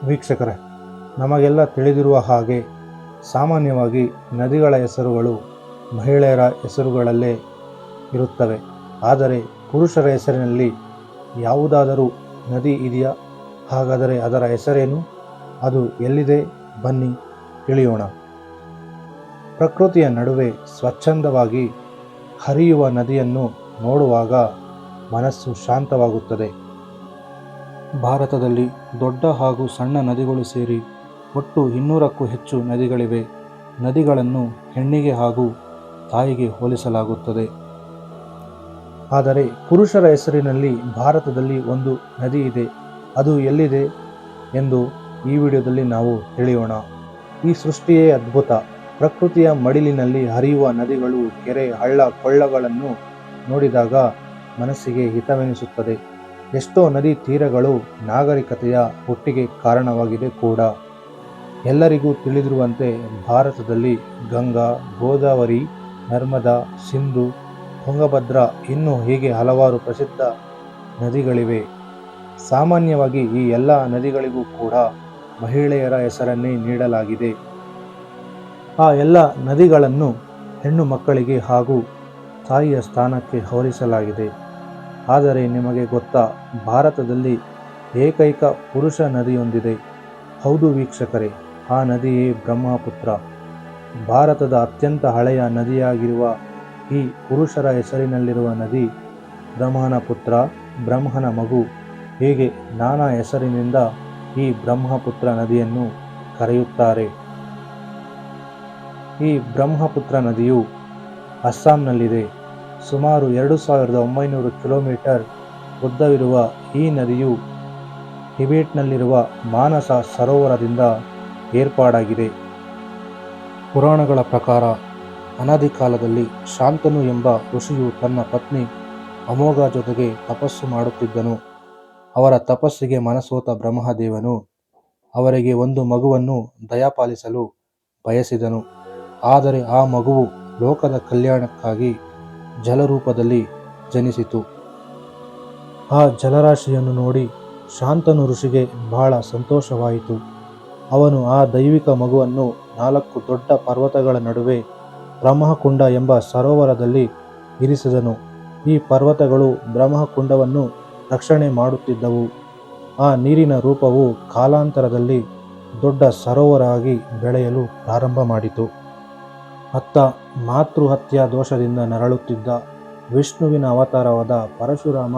ವೀಕ್ಷಕರೇ, ನಮಗೆಲ್ಲ ತಿಳಿದಿರುವ ಹಾಗೆ ಸಾಮಾನ್ಯವಾಗಿ ನದಿಗಳ ಹೆಸರುಗಳು ಮಹಿಳೆಯರ ಹೆಸರುಗಳಲ್ಲೇ ಇರುತ್ತವೆ. ಆದರೆ ಪುರುಷರ ಹೆಸರಿನಲ್ಲಿ ಯಾವುದಾದರೂ ನದಿ ಇದೆಯಾ? ಹಾಗಾದರೆ ಅದರ ಹೆಸರೇನು? ಅದು ಎಲ್ಲಿದೆ? ಬನ್ನಿ ತಿಳಿಯೋಣ. ಪ್ರಕೃತಿಯ ನಡುವೆ ಸ್ವಚ್ಛಂದವಾಗಿ ಹರಿಯುವ ನದಿಯನ್ನು ನೋಡುವಾಗ ಮನಸ್ಸು ಶಾಂತವಾಗುತ್ತದೆ. ಭಾರತದಲ್ಲಿ ದೊಡ್ಡ ಹಾಗೂ ಸಣ್ಣ ನದಿಗಳು ಸೇರಿ ಒಟ್ಟು 200ಕ್ಕೂ ಹೆಚ್ಚು ನದಿಗಳಿವೆ. ನದಿಗಳನ್ನು ಹೆಣ್ಣಿಗೆ ಹಾಗೂ ತಾಯಿಗೆ ಹೋಲಿಸಲಾಗುತ್ತದೆ. ಆದರೆ ಪುರುಷರ ಹೆಸರಿನಲ್ಲಿ ಭಾರತದಲ್ಲಿ ಒಂದು ನದಿ ಇದೆ. ಅದು ಎಲ್ಲಿದೆ ಎಂದು ಈ ವಿಡಿಯೋದಲ್ಲಿ ನಾವು ತಿಳಿಯೋಣ. ಈ ಸೃಷ್ಟಿಯೇ ಅದ್ಭುತ. ಪ್ರಕೃತಿಯ ಮಡಿಲಿನಲ್ಲಿ ಹರಿಯುವ ನದಿಗಳು, ಕೆರೆ, ಹಳ್ಳ ಕೊಳ್ಳಗಳನ್ನು ನೋಡಿದಾಗ ಮನಸ್ಸಿಗೆ ಹಿತವೆನಿಸುತ್ತದೆ. ಎಷ್ಟೋ ನದಿ ತೀರಗಳು ನಾಗರಿಕತೆಯ ಹುಟ್ಟಿಗೆ ಕಾರಣವಾಗಿದೆ ಕೂಡ. ಎಲ್ಲರಿಗೂ ತಿಳಿದಿರುವಂತೆ ಭಾರತದಲ್ಲಿ ಗಂಗಾ, ಗೋದಾವರಿ, ನರ್ಮದಾ, ಸಿಂಧು, ತುಂಗಭದ್ರಾ ಇನ್ನೂ ಹೀಗೆ ಹಲವಾರು ಪ್ರಸಿದ್ಧ ನದಿಗಳಿವೆ. ಸಾಮಾನ್ಯವಾಗಿ ಈ ಎಲ್ಲ ನದಿಗಳಿಗೂ ಕೂಡ ಮಹಿಳೆಯರ ಹೆಸರನ್ನೇ ನೀಡಲಾಗಿದೆ. ಆ ಎಲ್ಲ ನದಿಗಳನ್ನು ಹೆಣ್ಣು ಮಕ್ಕಳಿಗೆ ಹಾಗೂ ತಾಯಿಯ ಸ್ಥಾನಕ್ಕೆ ಹೋಲಿಸಲಾಗಿದೆ. ಆದರೆ ನಿಮಗೆ ಗೊತ್ತಾ, ಭಾರತದಲ್ಲಿ ಏಕೈಕ ಪುರುಷ ನದಿಯೊಂದಿದೆ. ಹೌದು ವೀಕ್ಷಕರೇ, ಆ ನದಿಯೇ ಬ್ರಹ್ಮಪುತ್ರ. ಭಾರತದ ಅತ್ಯಂತ ಹಳೆಯ ನದಿಯಾಗಿರುವ ಈ ಪುರುಷರ ಹೆಸರಿನಲ್ಲಿರುವ ನದಿ ಬ್ರಹ್ಮನ ಪುತ್ರ, ಬ್ರಹ್ಮನ ಮಗು, ಹೀಗೆ ನಾನಾ ಹೆಸರಿನಿಂದ ಈ ಬ್ರಹ್ಮಪುತ್ರ ನದಿಯನ್ನು ಕರೆಯುತ್ತಾರೆ. ಈ ಬ್ರಹ್ಮಪುತ್ರ ನದಿಯು ಅಸ್ಸಾಂನಲ್ಲಿದೆ. ಸುಮಾರು 2900 ಕಿಲೋಮೀಟರ್ ಉದ್ದವಿರುವ ಈ ನದಿಯು ಟಿಬೆಟ್ನಲ್ಲಿರುವ ಮಾನಸ ಸರೋವರದಿಂದ ಏರ್ಪಾಡಾಗಿದೆ. ಪುರಾಣಗಳ ಪ್ರಕಾರ ಅನಾದಿ ಕಾಲದಲ್ಲಿ ಶಾಂತನು ಎಂಬ ಋಷಿಯು ತನ್ನ ಪತ್ನಿ ಅಮೋಘ ಜೊತೆಗೆ ತಪಸ್ಸು ಮಾಡುತ್ತಿದ್ದನು. ಅವರ ತಪಸ್ಸಿಗೆ ಮನಸೋತ ಬ್ರಹ್ಮದೇವನು ಅವರಿಗೆ ಒಂದು ಮಗುವನ್ನು ದಯಪಾಲಿಸಲು ಬಯಸಿದನು. ಆದರೆ ಆ ಮಗುವು ಲೋಕದ ಕಲ್ಯಾಣಕ್ಕಾಗಿ ಜಲರೂಪದಲ್ಲಿ ಜನಿಸಿತು. ಆ ಜಲರಾಶಿಯನ್ನು ನೋಡಿ ಶಾಂತನು ಋಷಿಗೆ ಬಹಳ ಸಂತೋಷವಾಯಿತು. ಅವನು ಆ ದೈವಿಕ ಮಗುವನ್ನು 4 ದೊಡ್ಡ ಪರ್ವತಗಳ ನಡುವೆ ಬ್ರಹ್ಮಕುಂಡ ಎಂಬ ಸರೋವರದಲ್ಲಿ ಇರಿಸಿದನು. ಈ ಪರ್ವತಗಳು ಬ್ರಹ್ಮಕುಂಡವನ್ನು ರಕ್ಷಣೆ ಮಾಡುತ್ತಿದ್ದವು. ಆ ನೀರಿನ ರೂಪವು ಕಾಲಾಂತರದಲ್ಲಿ ದೊಡ್ಡ ಸರೋವರವಾಗಿ ಬೆಳೆಯಲು ಪ್ರಾರಂಭ ಮಾಡಿತು. ಅತ್ತ ಮಾತೃಹತ್ಯಾ ದೋಷದಿಂದ ನರಳುತ್ತಿದ್ದ ವಿಷ್ಣುವಿನ ಅವತಾರವಾದ ಪರಶುರಾಮ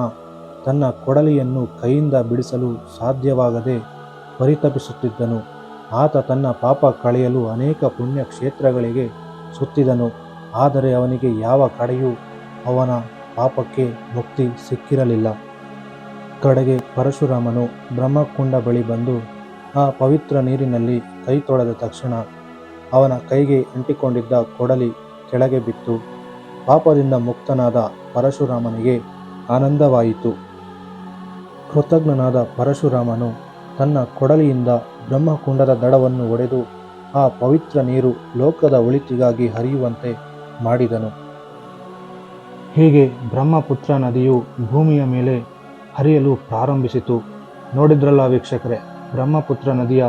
ತನ್ನ ಕೊಡಲಿಯನ್ನು ಕೈಯಿಂದ ಬಿಡಿಸಲು ಸಾಧ್ಯವಾಗದೆ ಪರಿತಪಿಸುತ್ತಿದ್ದನು. ಆತ ತನ್ನ ಪಾಪ ಕಳೆಯಲು ಅನೇಕ ಪುಣ್ಯ ಕ್ಷೇತ್ರಗಳಿಗೆ ಸುತ್ತಿದನು. ಆದರೆ ಅವನಿಗೆ ಯಾವ ಕಡೆಯೂ ಅವನ ಪಾಪಕ್ಕೆ ಮುಕ್ತಿ ಸಿಕ್ಕಿರಲಿಲ್ಲ. ಕಡೆಗೆ ಪರಶುರಾಮನು ಬ್ರಹ್ಮಕುಂಡ ಬಳಿ ಬಂದು ಆ ಪವಿತ್ರ ನೀರಿನಲ್ಲಿ ಕೈ ತೊಳೆದ ತಕ್ಷಣ ಅವನ ಕೈಗೆ ಅಂಟಿಕೊಂಡಿದ್ದ ಕೊಡಲಿ ಕೆಳಗೆ ಬಿತ್ತು. ಪಾಪದಿಂದ ಮುಕ್ತನಾದ ಪರಶುರಾಮನಿಗೆ ಆನಂದವಾಯಿತು. ಕೃತಜ್ಞನಾದ ಪರಶುರಾಮನು ತನ್ನ ಕೊಡಲಿಯಿಂದ ಬ್ರಹ್ಮಕುಂಡದ ದಡವನ್ನು ಒಡೆದು ಆ ಪವಿತ್ರ ನೀರು ಲೋಕದ ಒಳಿತಿಗಾಗಿ ಹರಿಯುವಂತೆ ಮಾಡಿದನು. ಹೀಗೆ ಬ್ರಹ್ಮಪುತ್ರ ನದಿಯು ಭೂಮಿಯ ಮೇಲೆ ಹರಿಯಲು ಪ್ರಾರಂಭಿಸಿತು. ನೋಡಿದ್ರಲ್ಲ ವೀಕ್ಷಕರೇ, ಬ್ರಹ್ಮಪುತ್ರ ನದಿಯ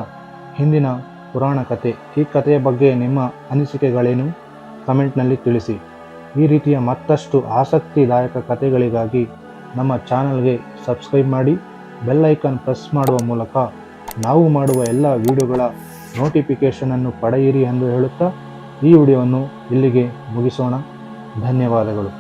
ಹಿಂದಿನ ಪುರಾಣ ಕಥೆ. ಈ ಕಥೆಯ ಬಗ್ಗೆ ನಿಮ್ಮ ಅನಿಸಿಕೆಗಳೇನು? ಕಮೆಂಟ್ನಲ್ಲಿ ತಿಳಿಸಿ. ಈ ರೀತಿಯ ಮತ್ತಷ್ಟು ಆಸಕ್ತಿದಾಯಕ ಕಥೆಗಳಿಗಾಗಿ ನಮ್ಮ ಚಾನಲ್ಗೆ ಸಬ್ಸ್ಕ್ರೈಬ್ ಮಾಡಿ, ಬೆಲ್ ಐಕಾನ್ ಪ್ರೆಸ್ ಮಾಡುವ ಮೂಲಕ ನಾವು ಮಾಡುವ ಎಲ್ಲ ವಿಡಿಯೋಗಳ ನೋಟಿಫಿಕೇಷನನ್ನು ಪಡೆಯಿರಿ ಎಂದು ಹೇಳುತ್ತಾ ಈ ವಿಡಿಯೋವನ್ನು ಇಲ್ಲಿಗೆ ಮುಗಿಸೋಣ. ಧನ್ಯವಾದಗಳು.